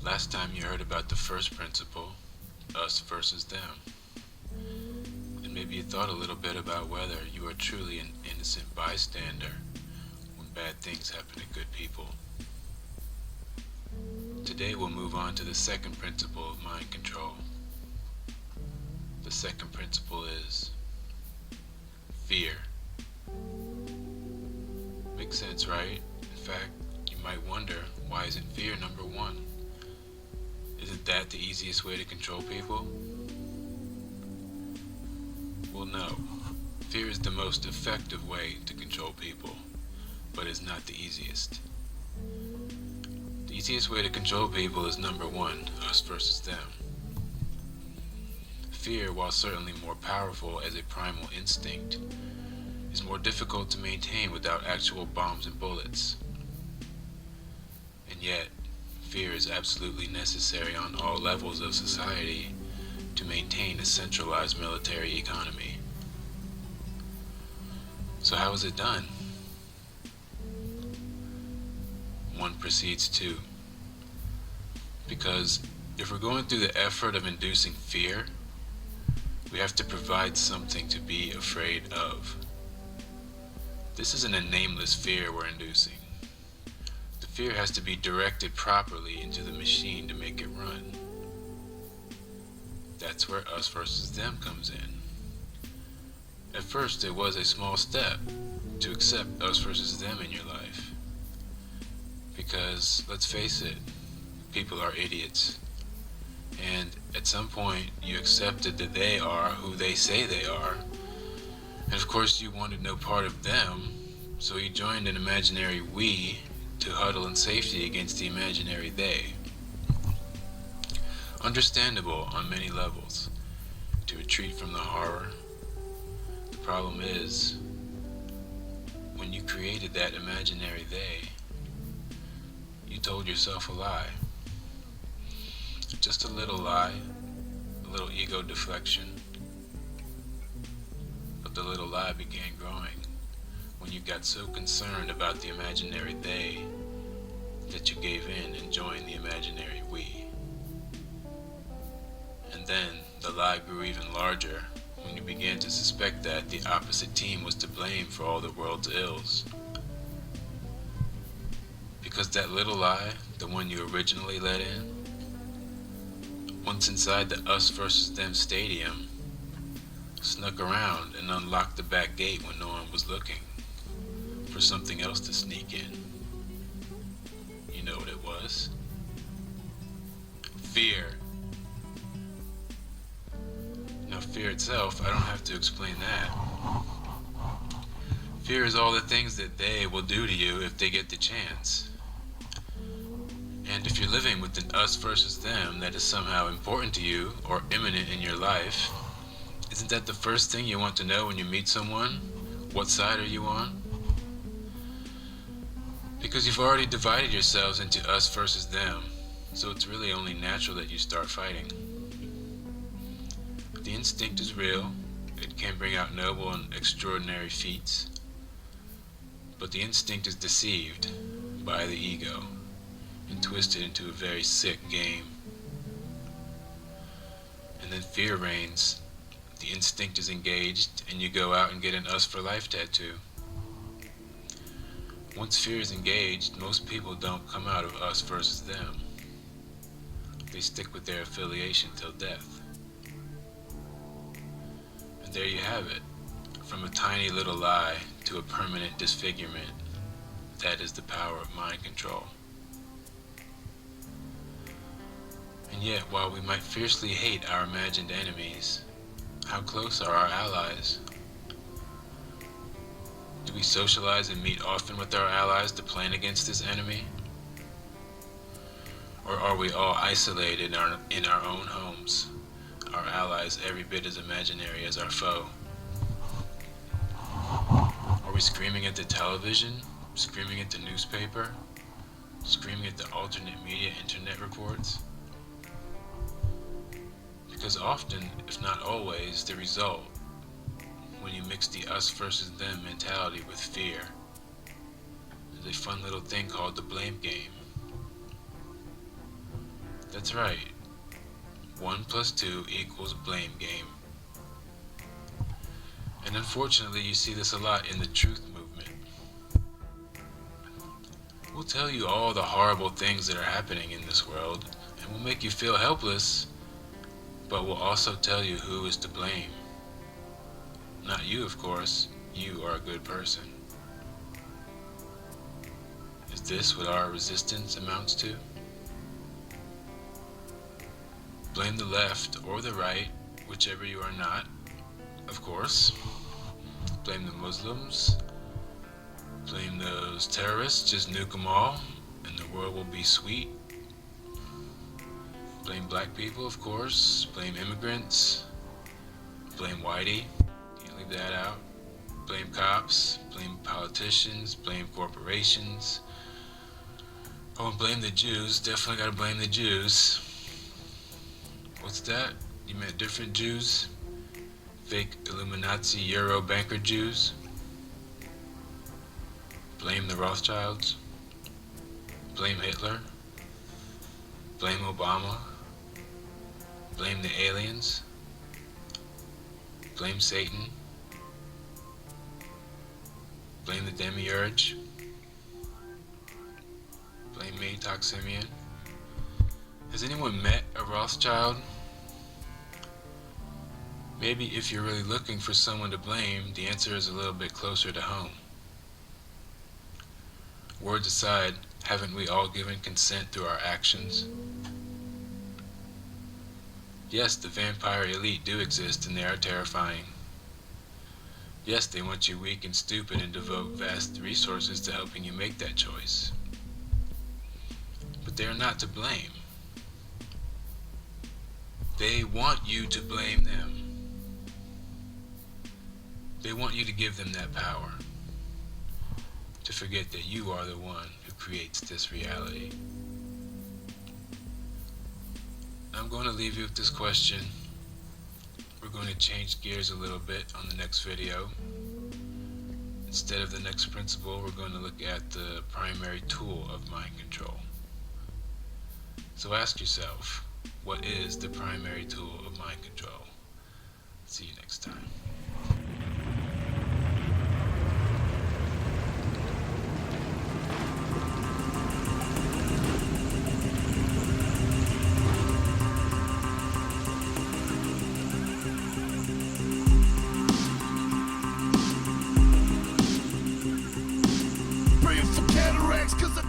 Last time you heard about the first principle, us versus them, and maybe you thought a little bit about whether you are truly an innocent bystander when bad things happen to good people. Today we'll move on to the second principle of mind control. The second principle is fear. Makes sense, right? In fact, you might wonder, why isn't fear number one? Isn't that the easiest way to control people? Well, no. Fear is the most effective way to control people, but it's not the easiest. The easiest way to control people is number one, us versus them. Fear, while certainly more powerful as a primal instinct, is more difficult to maintain without actual bombs and bullets. And yet, fear is absolutely necessary on all levels of society to maintain a centralized military economy. So how is it done? One precedes two. Because if we're going through the effort of inducing fear, we have to provide something to be afraid of. This isn't a nameless fear we're inducing. The fear has to be directed properly into the machine to make it run. That's where us versus them comes in. At first, it was a small step to accept us versus them in your life. Because, let's face it, people are idiots. And at some point, you accepted that they are who they say they are. And of course, you wanted no part of them, so you joined an imaginary we to huddle in safety against the imaginary they. Understandable on many levels, to retreat from the horror. The problem is, when you created that imaginary they, you told yourself a lie. Just a little lie, a little ego deflection. But the little lie began growing when you got so concerned about the imaginary they that you gave in and joined the imaginary we. And then the lie grew even larger when you began to suspect that the opposite team was to blame for all the world's ills. Because that little lie, the one you originally let in, once inside the us versus them stadium, snuck around and unlocked the back gate when no one was looking, for something else to sneak in. You know what it was? Fear. Now, fear itself, I don't have to explain that. Fear is all the things that they will do to you if they get the chance. And if you're living with an us versus them that is somehow important to you or imminent in your life, isn't that the first thing you want to know when you meet someone? What side are you on? Because you've already divided yourselves into us versus them, so it's really only natural that you start fighting. The instinct is real. It can bring out noble and extraordinary feats. But the instinct is deceived by the ego and twisted into a very sick game. And then fear reigns. The instinct is engaged, and you go out and get an us for life tattoo. Once fear is engaged, most people don't come out of us versus them. They stick with their affiliation till death. And there you have it. From a tiny little lie to a permanent disfigurement. That is the power of mind control. And yet, while we might fiercely hate our imagined enemies, how close are our allies? Do we socialize and meet often with our allies to plan against this enemy? Or are we all isolated in our own homes, our allies every bit as imaginary as our foe? Are we screaming at the television, screaming at the newspaper, screaming at the alternate media internet reports? Because often, if not always, the result, when you mix the us versus them mentality with fear, is a fun little thing called the blame game. That's right. 1 plus 2 equals blame game. And unfortunately, you see this a lot in the truth movement. We'll tell you all the horrible things that are happening in this world, and we'll make you feel helpless, but we'll also tell you who is to blame. Not you, of course. You are a good person. Is this what our resistance amounts to? Blame the left or the right, whichever you are not, of course. Blame the Muslims. Blame those terrorists, just nuke them all, and the world will be sweet. Blame black people, of course. Blame immigrants. Blame Whitey. Can't leave that out. Blame cops. Blame politicians. Blame corporations. Oh, and blame the Jews. Definitely gotta blame the Jews. What's that? You meant different Jews? Fake Illuminati Euro banker Jews? Blame the Rothschilds? Blame Hitler? Blame Obama? Blame the aliens? Blame Satan? Blame the demiurge? Blame me, Simian? Has anyone met a Rothschild? Maybe if you're really looking for someone to blame, the answer is a little bit closer to home. Words aside, haven't we all given consent through our actions? Yes, the vampire elite do exist and they are terrifying. Yes, they want you weak and stupid and devote vast resources to helping you make that choice. But they are not to blame. They want you to blame them. They want you to give them that power, to forget that you are the one who creates this reality. I'm going to leave you with this question. We're going to change gears a little bit on the next video. Instead of the next principle, we're going to look at the primary tool of mind control. So ask yourself, what is the primary tool of mind control? See you next time. Praying for cataracts 'cause I